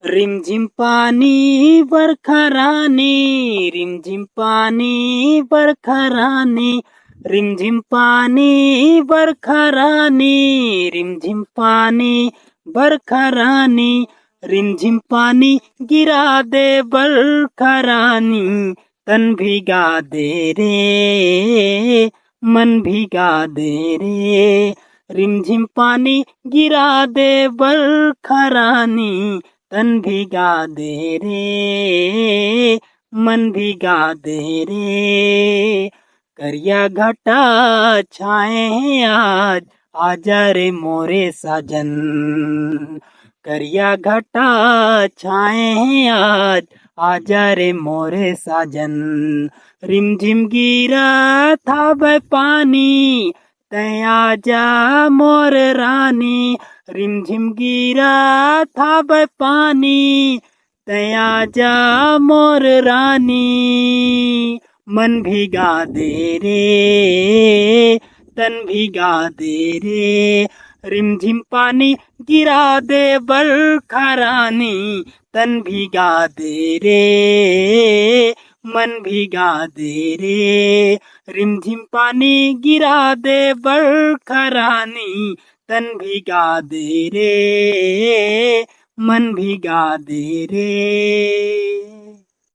रिमझिम पानी बरखा रानी, रिमझिम पानी बरखा रानी, रिमझिम पानी बरखा रानी, रिमझिम पानी बरखा रानी, रिमझिम पानी गिरा दे बरखा रानी, तन भिगा दे रे, मन भिगा दे रे। रिमझिम पानी गिरा दे बरखा रानी, तन भिगा दे रे, मन भिगा दे रे। करिया घटा छाए हैं आज, आजा रे मोरे साजन। करिया घटा छाए हैं आज, आजा रे मोरे साजन। रिमझिम गिरा था वह पानी, तय आजा मोर रानी। रिमझिम गिरा था वह पानी, तय आजा मोर रानी। मन भिगा दे रे, तन भिगा दे रे। रिमझिम पानी गिरा दे बरखा रानी, तन भिगा दे रे, मन भिगा दे रे। रिमझिम पानी गिरा दे बरखा रानी, तन भिगा दे रे, मन भिगा दे रे।